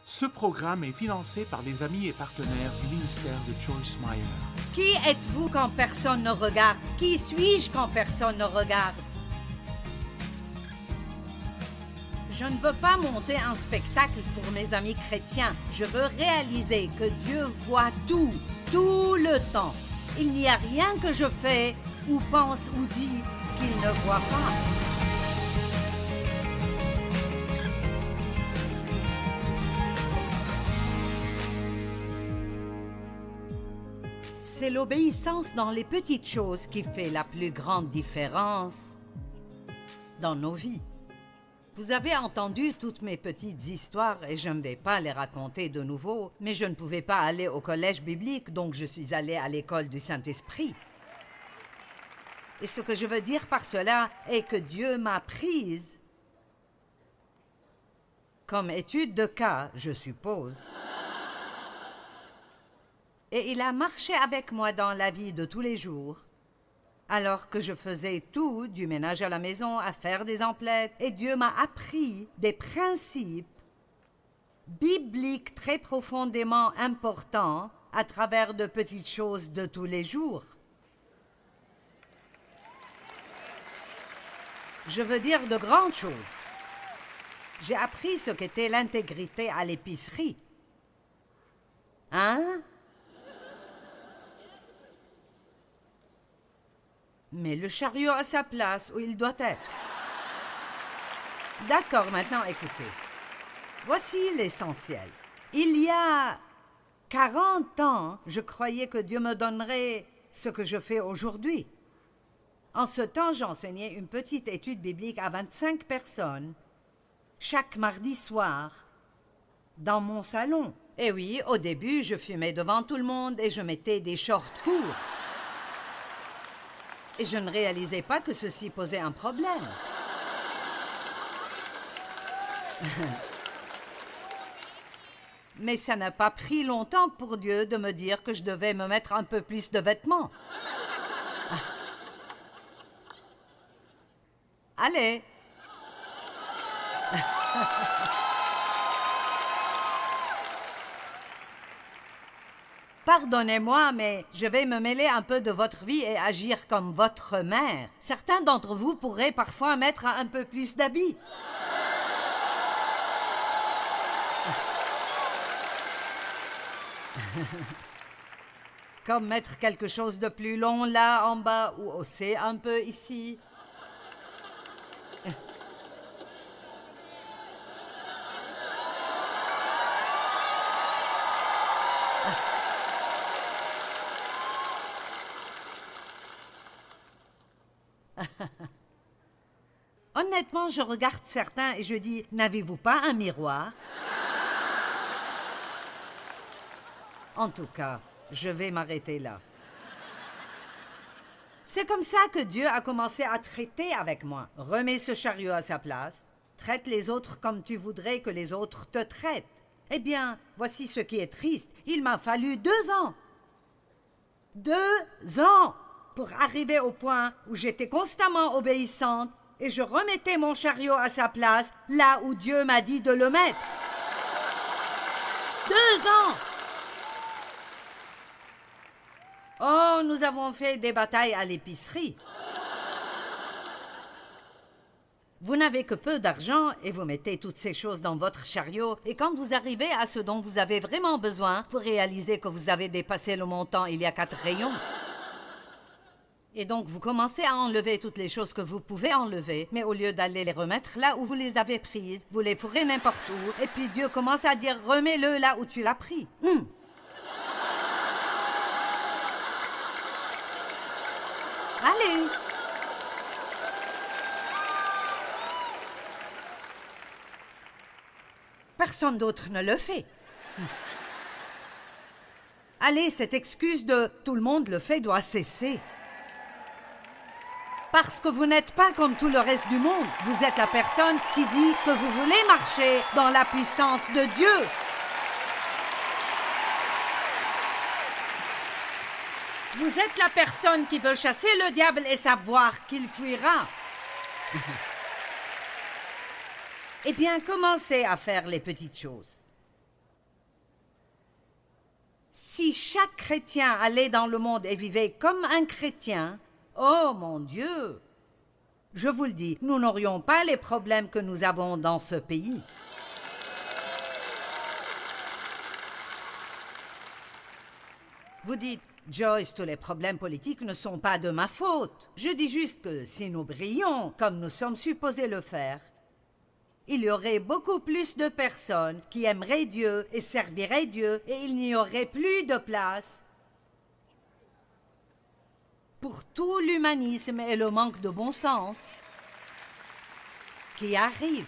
Ce programme est financé par les amis et partenaires du ministère de Joyce Meyer. Qui êtes-vous quand personne ne regarde? Qui suis-je quand personne ne regarde? Je ne veux pas monter un spectacle pour mes amis chrétiens. Je veux réaliser que Dieu voit tout le temps. Il n'y a rien que je fais, ou pense, ou dis qu'il ne voit pas. C'est l'obéissance dans les petites choses qui fait la plus grande différence dans nos vies. Vous avez entendu toutes mes petites histoires et je ne vais pas les raconter de nouveau, mais je ne pouvais pas aller au collège biblique, donc je suis allée à l'école du Saint-Esprit. Et ce que je veux dire par cela est que Dieu m'a prise comme étude de cas, je suppose. Et il a marché avec moi dans la vie de tous les jours, alors que je faisais tout, du ménage à la maison, à faire des emplettes, et Dieu m'a appris des principes bibliques très profondément importants à travers de petites choses de tous les jours. Je veux dire de grandes choses. J'ai appris ce qu'était l'intégrité à l'épicerie. Hein? Mais le chariot a sa place où il doit être. D'accord, maintenant écoutez. Voici l'essentiel. Il y a 40 ans, je croyais que Dieu me donnerait ce que je fais aujourd'hui. En ce temps, j'enseignais une petite étude biblique à 25 personnes, chaque mardi soir, dans mon salon. Et oui, au début, je fumais devant tout le monde et je mettais des shorts courts. Et je ne réalisais pas que ceci posait un problème. Mais ça n'a pas pris longtemps pour Dieu de me dire que je devais me mettre un peu plus de vêtements. Allez. Pardonnez-moi, mais je vais me mêler un peu de votre vie et agir comme votre mère. Certains d'entre vous pourraient parfois mettre un peu plus d'habits. Comme mettre quelque chose de plus long là en bas ou hausser un peu ici. Honnêtement, je regarde certains et je dis, n'avez-vous pas un miroir? En tout cas, je vais m'arrêter là. C'est comme ça que Dieu a commencé à traiter avec moi. Remets ce chariot à sa place, traite les autres comme tu voudrais que les autres te traitent. Eh bien, voici ce qui est triste. Il m'a fallu 2 ans. 2 ans pour arriver au point où j'étais constamment obéissante et je remettais mon chariot à sa place là où Dieu m'a dit de le mettre. 2 ans! Oh, nous avons fait des batailles à l'épicerie. Vous n'avez que peu d'argent et vous mettez toutes ces choses dans votre chariot et quand vous arrivez à ce dont vous avez vraiment besoin, vous réalisez que vous avez dépassé le montant il y a 4 rayons. Et donc, vous commencez à enlever toutes les choses que vous pouvez enlever, mais au lieu d'aller les remettre là où vous les avez prises, vous les fourrez n'importe où, et puis Dieu commence à dire « remets-le là où tu l'as pris ». Allez! Personne d'autre ne le fait. Allez, cette excuse de « tout le monde le fait » doit cesser. Parce que vous n'êtes pas comme tout le reste du monde. Vous êtes la personne qui dit que vous voulez marcher dans la puissance de Dieu. Vous êtes la personne qui veut chasser le diable et savoir qu'il fuira. Eh bien, commencez à faire les petites choses. Si chaque chrétien allait dans le monde et vivait comme un chrétien, oh mon Dieu, je vous le dis, nous n'aurions pas les problèmes que nous avons dans ce pays. Vous dites, Joyce, tous les problèmes politiques ne sont pas de ma faute. Je dis juste que si nous brillons comme nous sommes supposés le faire, il y aurait beaucoup plus de personnes qui aimeraient Dieu et serviraient Dieu et il n'y aurait plus de place pour tout l'humanisme et le manque de bon sens qui arrive.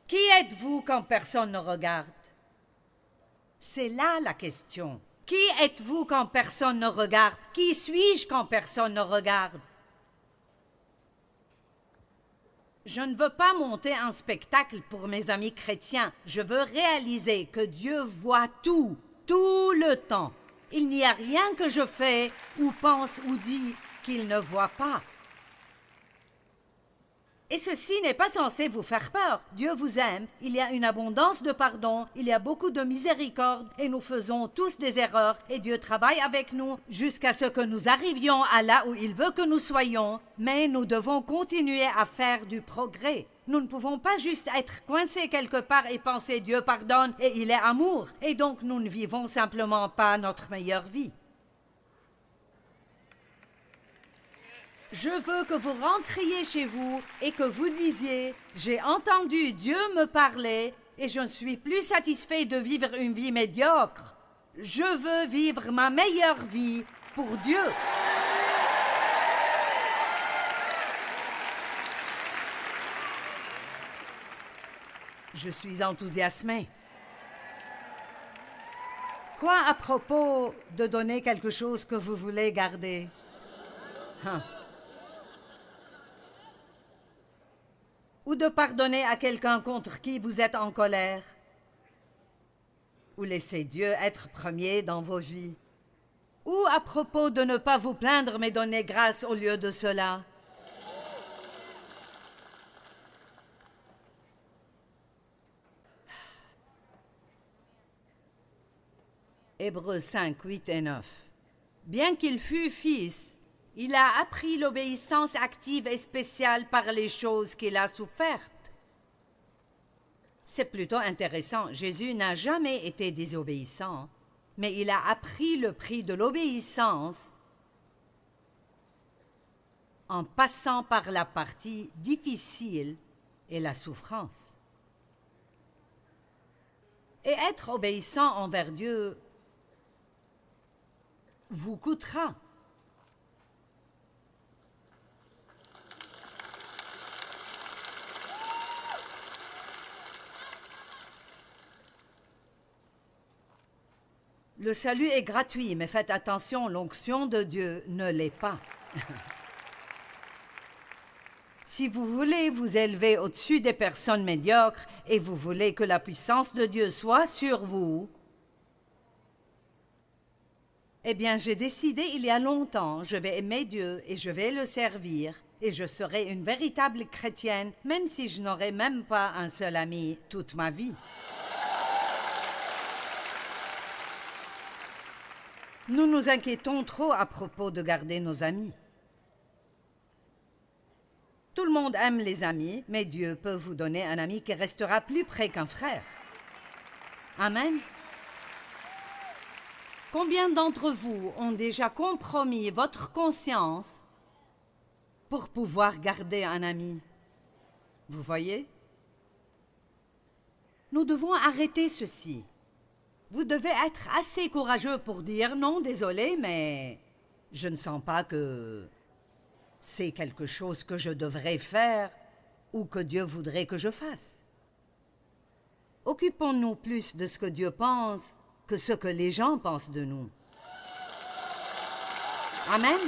Qui êtes-vous quand personne ne regarde? C'est là la question. Qui êtes-vous quand personne ne regarde? Qui suis-je quand personne ne regarde? Je ne veux pas monter un spectacle pour mes amis chrétiens. Je veux réaliser que Dieu voit tout le temps. Il n'y a rien que je fais ou pense ou dis qu'il ne voit pas. Et ceci n'est pas censé vous faire peur. Dieu vous aime, il y a une abondance de pardon, il y a beaucoup de miséricorde et nous faisons tous des erreurs et Dieu travaille avec nous jusqu'à ce que nous arrivions à là où il veut que nous soyons, mais nous devons continuer à faire du progrès. Nous ne pouvons pas juste être coincés quelque part et penser Dieu pardonne et il est amour, et donc nous ne vivons simplement pas notre meilleure vie. Je veux que vous rentriez chez vous et que vous disiez « J'ai entendu Dieu me parler et je ne suis plus satisfait de vivre une vie médiocre. Je veux vivre ma meilleure vie pour Dieu. » Je suis enthousiasmée. Quoi à propos de donner quelque chose que vous voulez garder? Ou de pardonner à quelqu'un contre qui vous êtes en colère? Ou laisser Dieu être premier dans vos vies? Ou à propos de ne pas vous plaindre mais donner grâce au lieu de cela? Hébreux 5, 8 et 9. Bien qu'il fût fils, il a appris l'obéissance active et spéciale par les choses qu'il a souffertes. C'est plutôt intéressant. Jésus n'a jamais été désobéissant, mais il a appris le prix de l'obéissance en passant par la partie difficile et la souffrance. Et être obéissant envers Dieu vous coûtera. Le salut est gratuit, mais faites attention, l'onction de Dieu ne l'est pas. Si vous voulez vous élever au-dessus des personnes médiocres et vous voulez que la puissance de Dieu soit sur vous, eh bien, j'ai décidé il y a longtemps, je vais aimer Dieu et je vais le servir et je serai une véritable chrétienne, même si je n'aurai même pas un seul ami toute ma vie. Nous nous inquiétons trop à propos de garder nos amis. Tout le monde aime les amis, mais Dieu peut vous donner un ami qui restera plus près qu'un frère. Amen. Combien d'entre vous ont déjà compromis votre conscience pour pouvoir garder un ami? Vous voyez? Nous devons arrêter ceci. Vous devez être assez courageux pour dire « Non, désolé, mais je ne sens pas que c'est quelque chose que je devrais faire ou que Dieu voudrait que je fasse. » Occupons-nous plus de ce que Dieu pense que ce que les gens pensent de nous. Amen.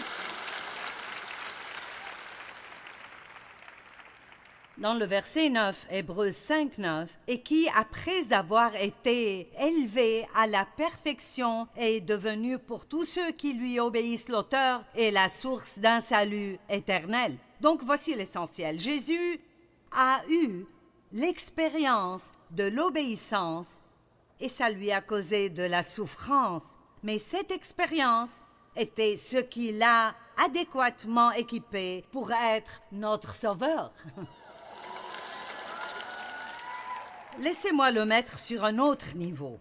Dans le verset 9, Hébreux 5, 9, « Et qui, après avoir été élevé à la perfection, est devenu pour tous ceux qui lui obéissent l'auteur et la source d'un salut éternel. » Donc voici l'essentiel. Jésus a eu l'expérience de l'obéissance et ça lui a causé de la souffrance. Mais cette expérience était ce qui l'a adéquatement équipé pour être notre sauveur. Laissez-moi le mettre sur un autre niveau.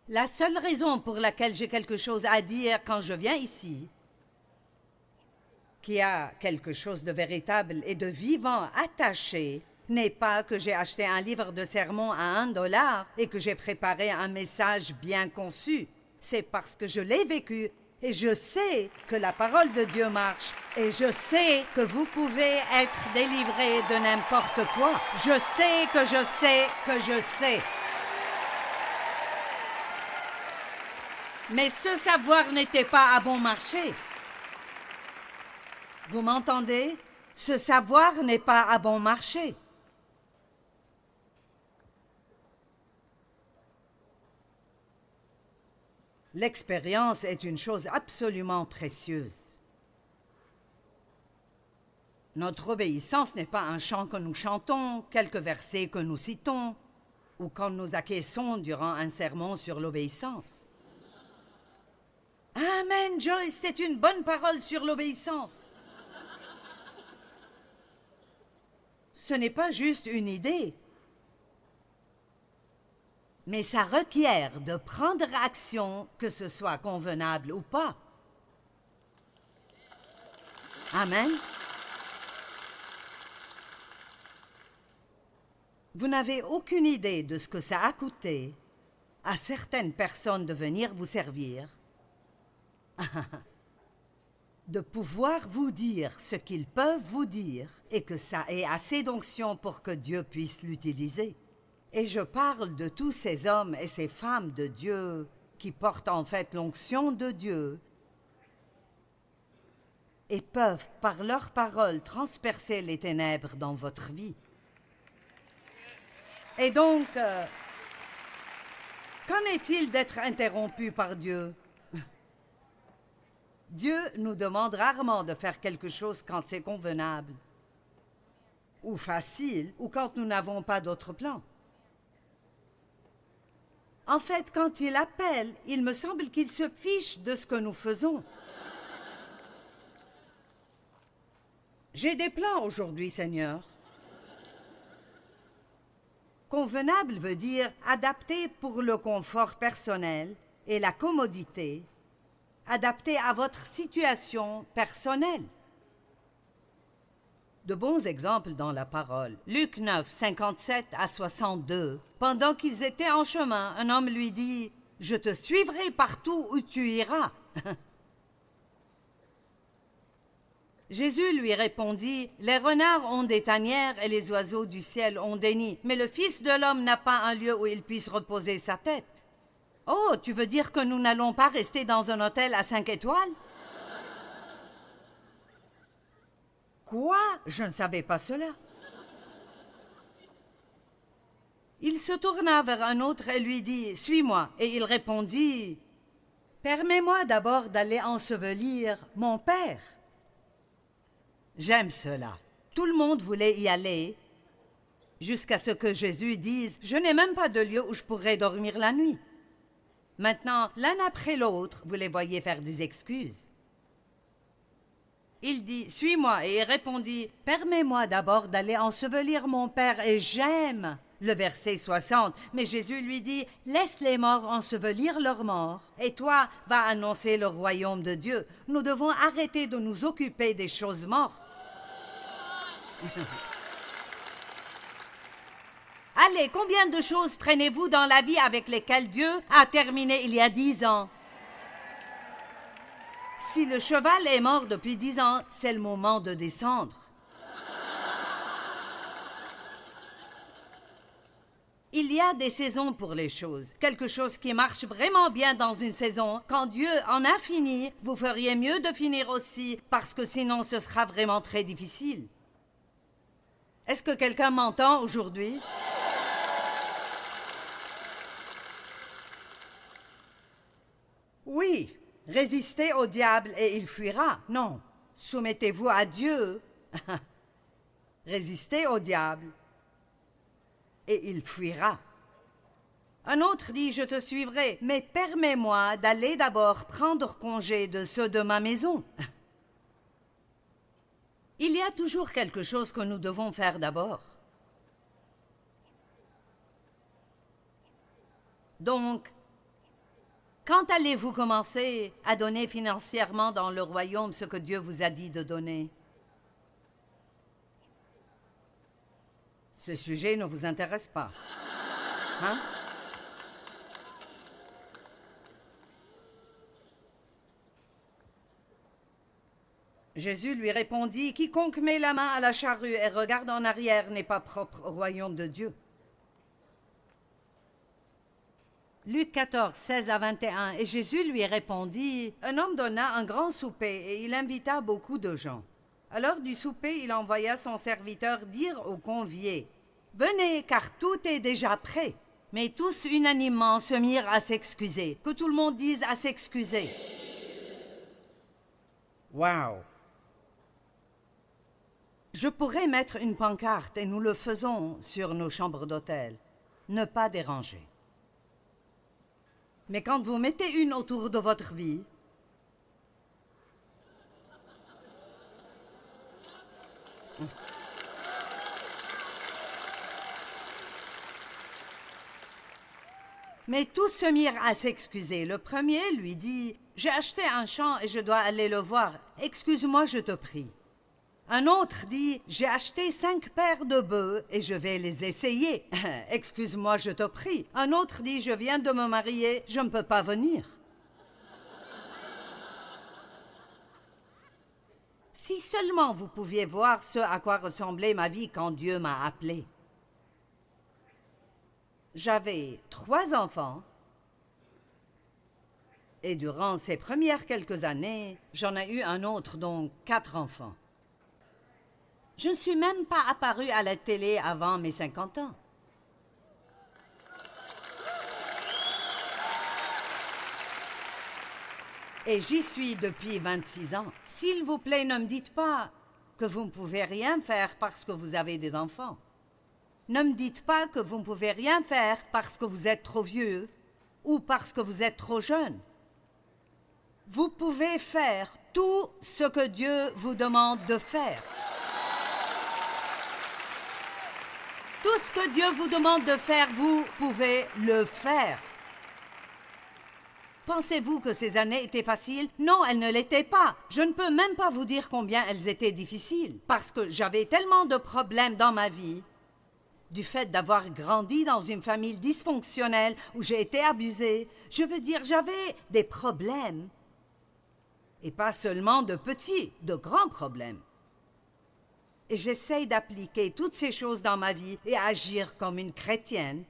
La seule raison pour laquelle j'ai quelque chose à dire quand je viens ici, qui a quelque chose de véritable et de vivant attaché, n'est pas que j'ai acheté un livre de sermons à $1 et que j'ai préparé un message bien conçu. C'est parce que je l'ai vécu et je sais que la parole de Dieu marche et je sais que vous pouvez être délivrés de n'importe quoi. Je sais que je sais que je sais. Mais ce savoir n'était pas à bon marché. Vous m'entendez? Ce savoir n'est pas à bon marché. L'expérience est une chose absolument précieuse. Notre obéissance n'est pas un chant que nous chantons, quelques versets que nous citons, ou quand nous acquiesçons durant un sermon sur l'obéissance. Amen, Joyce, c'est une bonne parole sur l'obéissance. Ce n'est pas juste une idée, mais ça requiert de prendre action, que ce soit convenable ou pas. Amen. Vous n'avez aucune idée de ce que ça a coûté à certaines personnes de venir vous servir, de pouvoir vous dire ce qu'ils peuvent vous dire et que ça ait assez d'onction pour que Dieu puisse l'utiliser. Et je parle de tous ces hommes et ces femmes de Dieu qui portent en fait l'onction de Dieu et peuvent par leurs paroles transpercer les ténèbres dans votre vie. Et donc, qu'en est-il d'être interrompu par Dieu? Dieu nous demande rarement de faire quelque chose quand c'est convenable, ou facile, ou quand nous n'avons pas d'autre plan. En fait, quand il appelle, il me semble qu'il se fiche de ce que nous faisons. J'ai des plans aujourd'hui, Seigneur. Convenable veut dire adapté pour le confort personnel et la commodité, adapté à votre situation personnelle. De bons exemples dans la parole. Luc 9, 57 à 62. Pendant qu'ils étaient en chemin, un homme lui dit « Je te suivrai partout où tu iras. » Jésus lui répondit « Les renards ont des tanières et les oiseaux du ciel ont des nids, mais le Fils de l'homme n'a pas un lieu où il puisse reposer sa tête. » Oh, tu veux dire que nous n'allons pas rester dans un hôtel à 5 étoiles? Quoi? Je ne savais pas cela. Il se tourna vers un autre et lui dit « Suis-moi. » Et il répondit « Permets-moi d'abord d'aller ensevelir mon père. » J'aime cela. Tout le monde voulait y aller, jusqu'à ce que Jésus dise « Je n'ai même pas de lieu où je pourrais dormir la nuit. » Maintenant, l'un après l'autre, vous les voyez faire des excuses. Il dit « Suis-moi. » Et il répondit « Permets-moi d'abord d'aller ensevelir mon père. » Et j'aime le verset 60. Mais Jésus lui dit « Laisse les morts ensevelir leurs morts. Et toi, va annoncer le royaume de Dieu. » Nous devons arrêter de nous occuper des choses mortes. Allez, combien de choses traînez-vous dans la vie avec lesquelles Dieu a terminé il y a 10 ans? Si le cheval est mort depuis 10 ans, c'est le moment de descendre. Il y a des saisons pour les choses. Quelque chose qui marche vraiment bien dans une saison. Quand Dieu en a fini, vous feriez mieux de finir aussi, parce que sinon ce sera vraiment très difficile. Est-ce que quelqu'un m'entend aujourd'hui? Oui, résistez au diable et il fuira. Non, soumettez-vous à Dieu. Résistez au diable et il fuira. Un autre dit, je te suivrai, mais permets-moi d'aller d'abord prendre congé de ceux de ma maison. Il y a toujours quelque chose que nous devons faire d'abord. Donc, quand allez-vous commencer à donner financièrement dans le royaume ce que Dieu vous a dit de donner? Ce sujet ne vous intéresse pas, hein? Jésus lui répondit, « Quiconque met la main à la charrue et regarde en arrière n'est pas propre au royaume de Dieu. » Luc 14, 16 à 21. Et Jésus lui répondit, « Un homme donna un grand souper et il invita beaucoup de gens. À l'heure du souper, il envoya son serviteur dire aux conviés, « Venez, car tout est déjà prêt. » Mais tous unanimement se mirent à s'excuser. Que tout le monde dise à s'excuser. Wow! Je pourrais mettre une pancarte, et nous le faisons sur nos chambres d'hôtel. Ne pas déranger. Mais quand vous mettez une autour de votre vie, mais tous se mirent à s'excuser. Le premier lui dit, « J'ai acheté un champ et je dois aller le voir. Excuse-moi, je te prie. » Un autre dit, « J'ai acheté 5 paires de bœufs et je vais les essayer. Excuse-moi, je te prie. » Un autre dit, « Je viens de me marier, je ne peux pas venir. » Si seulement vous pouviez voir ce à quoi ressemblait ma vie quand Dieu m'a appelé. J'avais 3 enfants et durant ces premières quelques années, j'en ai eu un autre, donc 4 enfants. Je ne suis même pas apparue à la télé avant mes 50 ans. Et j'y suis depuis 26 ans. S'il vous plaît, ne me dites pas que vous ne pouvez rien faire parce que vous avez des enfants. Ne me dites pas que vous ne pouvez rien faire parce que vous êtes trop vieux ou parce que vous êtes trop jeune. Vous pouvez faire tout ce que Dieu vous demande de faire. Tout ce que Dieu vous demande de faire, vous pouvez le faire. Pensez-vous que ces années étaient faciles? Non, elles ne l'étaient pas. Je ne peux même pas vous dire combien elles étaient difficiles, parce que j'avais tellement de problèmes dans ma vie, du fait d'avoir grandi dans une famille dysfonctionnelle où j'ai été abusée. Je veux dire, j'avais des problèmes. Et pas seulement de petits, de grands problèmes. Et j'essaye d'appliquer toutes ces choses dans ma vie et agir comme une chrétienne.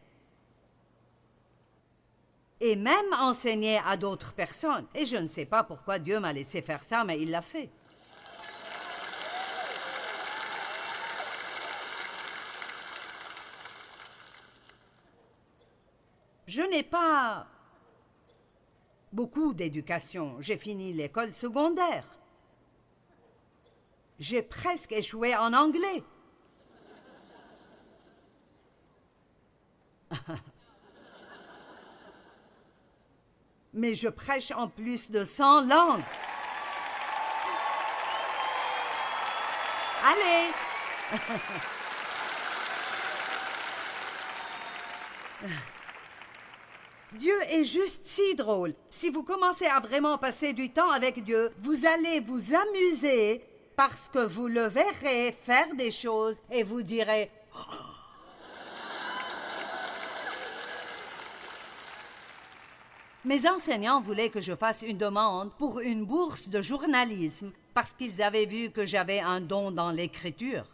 Et même enseigner à d'autres personnes. Et je ne sais pas pourquoi Dieu m'a laissé faire ça, mais il l'a fait. Je n'ai pas beaucoup d'éducation. J'ai fini l'école secondaire. J'ai presque échoué en anglais. Mais je prêche en plus de 100 langues. Allez! Dieu est juste si drôle. Si vous commencez à vraiment passer du temps avec Dieu, vous allez vous amuser parce que vous le verrez faire des choses et vous direz « Oh !» Mes enseignants voulaient que je fasse une demande pour une bourse de journalisme parce qu'ils avaient vu que j'avais un don dans l'écriture.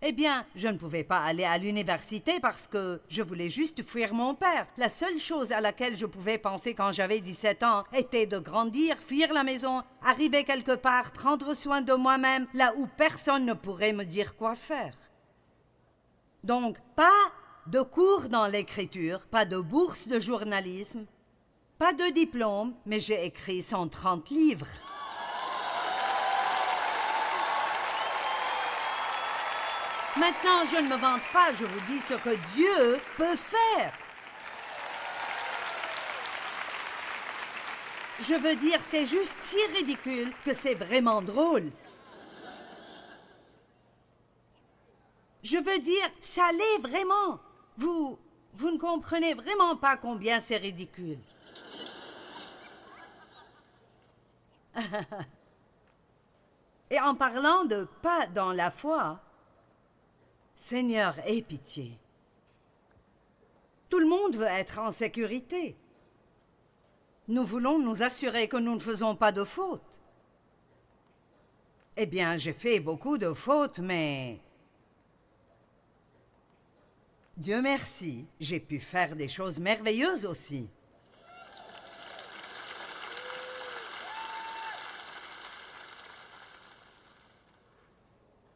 Eh bien, je ne pouvais pas aller à l'université parce que je voulais juste fuir mon père. La seule chose à laquelle je pouvais penser quand j'avais 17 ans était de grandir, fuir la maison, arriver quelque part, prendre soin de moi-même, là où personne ne pourrait me dire quoi faire. Donc, pas de cours dans l'écriture, pas de bourse de journalisme, pas de diplôme, mais j'ai écrit 130 livres. Maintenant, je ne me vante pas, je vous dis ce que Dieu peut faire. Je veux dire, c'est juste si ridicule que c'est vraiment drôle. Je veux dire, ça l'est vraiment. Vous ne comprenez vraiment pas combien c'est ridicule. Et en parlant de pas dans la foi, Seigneur, aie pitié. Tout le monde veut être en sécurité. Nous voulons nous assurer que nous ne faisons pas de fautes. Eh bien, j'ai fait beaucoup de fautes, mais Dieu merci, j'ai pu faire des choses merveilleuses aussi.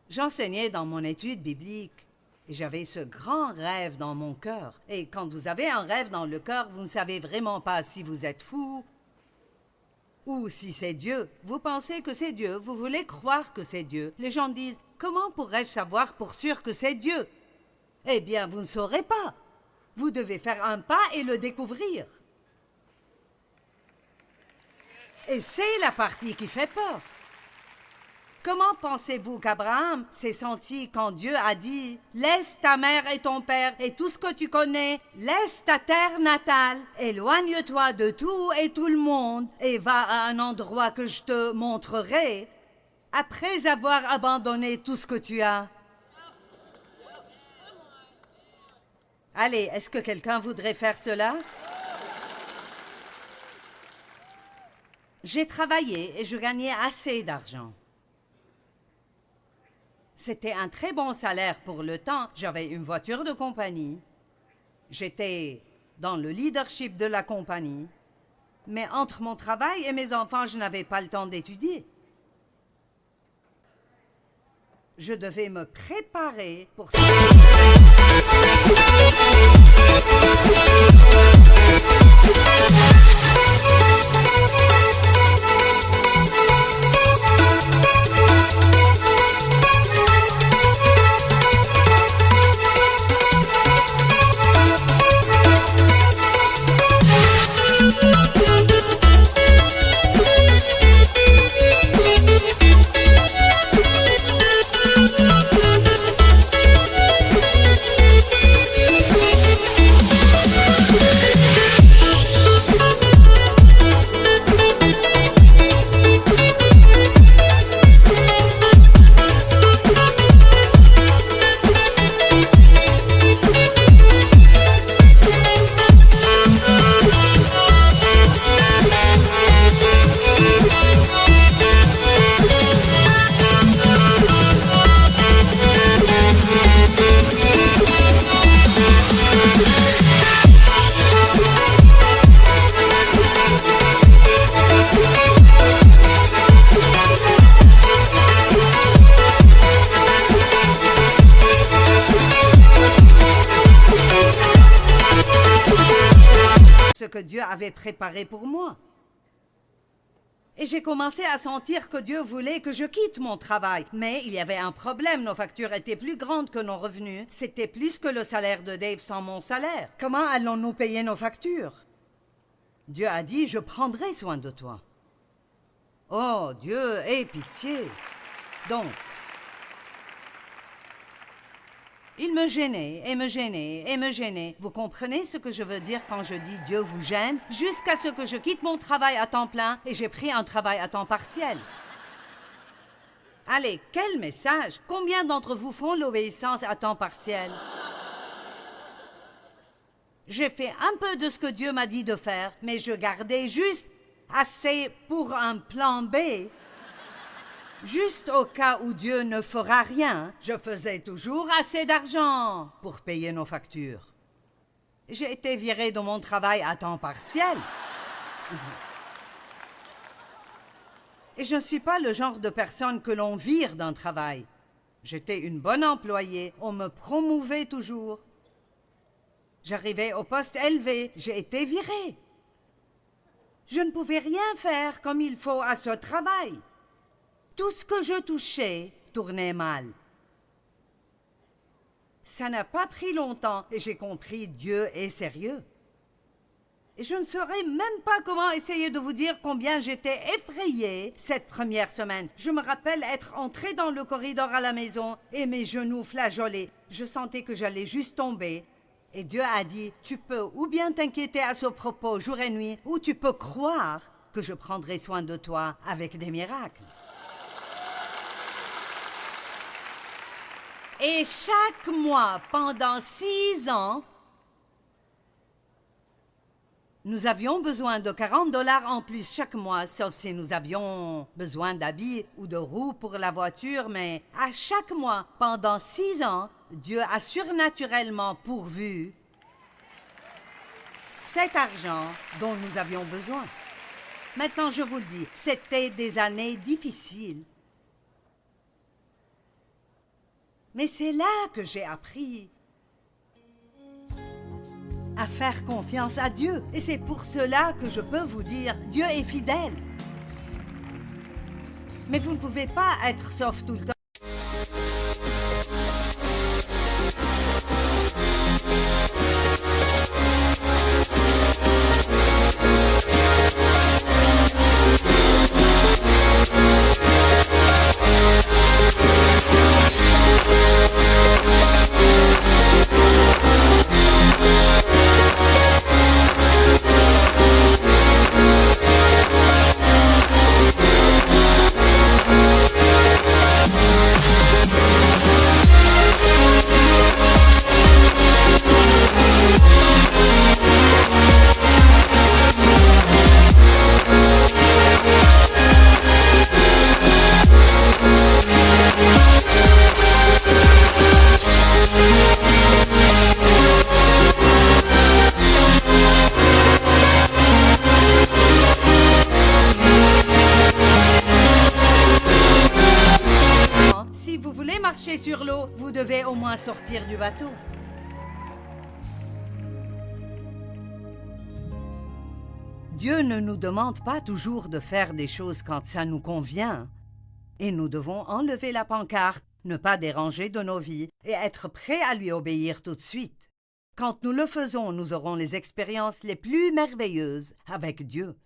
J'enseignais dans mon étude biblique et j'avais ce grand rêve dans mon cœur. Et quand vous avez un rêve dans le cœur, vous ne savez vraiment pas si vous êtes fou ou si c'est Dieu. Vous pensez que c'est Dieu, vous voulez croire que c'est Dieu. Les gens disent « Comment pourrais-je savoir pour sûr que c'est Dieu ?» Eh bien, vous ne saurez pas. Vous devez faire un pas et le découvrir. Et c'est la partie qui fait peur. Comment pensez-vous qu'Abraham s'est senti quand Dieu a dit « Laisse ta mère et ton père et tout ce que tu connais, laisse ta terre natale, éloigne-toi de tout et tout le monde et va à un endroit que je te montrerai, après avoir abandonné tout ce que tu as. » Allez, est-ce que quelqu'un voudrait faire cela? J'ai travaillé et je gagnais assez d'argent. C'était un très bon salaire pour le temps. J'avais une voiture de compagnie. J'étais dans le leadership de la compagnie. Mais entre mon travail et mes enfants, je n'avais pas le temps d'étudier. Je devais me préparer pour ça. Ce que Dieu avait préparé pour moi. Et j'ai commencé à sentir que Dieu voulait que je quitte mon travail. Mais il y avait un problème, nos factures étaient plus grandes que nos revenus. C'était plus que le salaire de Dave sans mon salaire. Comment allons-nous payer nos factures? Dieu a dit, je prendrai soin de toi. Oh, Dieu, aie pitié. Donc, il me gênait, et me gênait, et me gênait. Vous comprenez ce que je veux dire quand je dis Dieu vous gêne? Jusqu'à ce que je quitte mon travail à temps plein et j'ai pris un travail à temps partiel. Allez, quel message! Combien d'entre vous font l'obéissance à temps partiel? J'ai fait un peu de ce que Dieu m'a dit de faire, mais je gardais juste assez pour un plan B. Juste au cas où Dieu ne fera rien, je faisais toujours assez d'argent pour payer nos factures. J'ai été virée de mon travail à temps partiel. Et je ne suis pas le genre de personne que l'on vire d'un travail. J'étais une bonne employée, on me promouvait toujours. J'arrivais au poste élevé, j'ai été virée. Je ne pouvais rien faire comme il faut à ce travail. Tout ce que je touchais tournait mal. Ça n'a pas pris longtemps et j'ai compris Dieu est sérieux. Et je ne saurais même pas comment essayer de vous dire combien j'étais effrayée cette première semaine. Je me rappelle être entrée dans le corridor à la maison et mes genoux flageolaient. Je sentais que j'allais juste tomber. Et Dieu a dit, tu peux ou bien t'inquiéter à ce propos jour et nuit, ou tu peux croire que je prendrai soin de toi avec des miracles. Et chaque mois, pendant 6 ans, nous avions besoin de $40 en plus chaque mois, sauf si nous avions besoin d'habits ou de roues pour la voiture, mais à chaque mois, pendant 6 ans, Dieu a surnaturellement pourvu cet argent dont nous avions besoin. Maintenant, je vous le dis, c'était des années difficiles. Mais c'est là que j'ai appris à faire confiance à Dieu. Et c'est pour cela que je peux vous dire, Dieu est fidèle. Mais vous ne pouvez pas être sauf tout le temps. Si vous voulez marcher sur l'eau, vous devez au moins sortir du bateau. Dieu ne nous demande pas toujours de faire des choses quand ça nous convient. Et nous devons enlever la pancarte, ne pas déranger de nos vies et être prêts à lui obéir tout de suite. Quand nous le faisons, nous aurons les expériences les plus merveilleuses avec Dieu.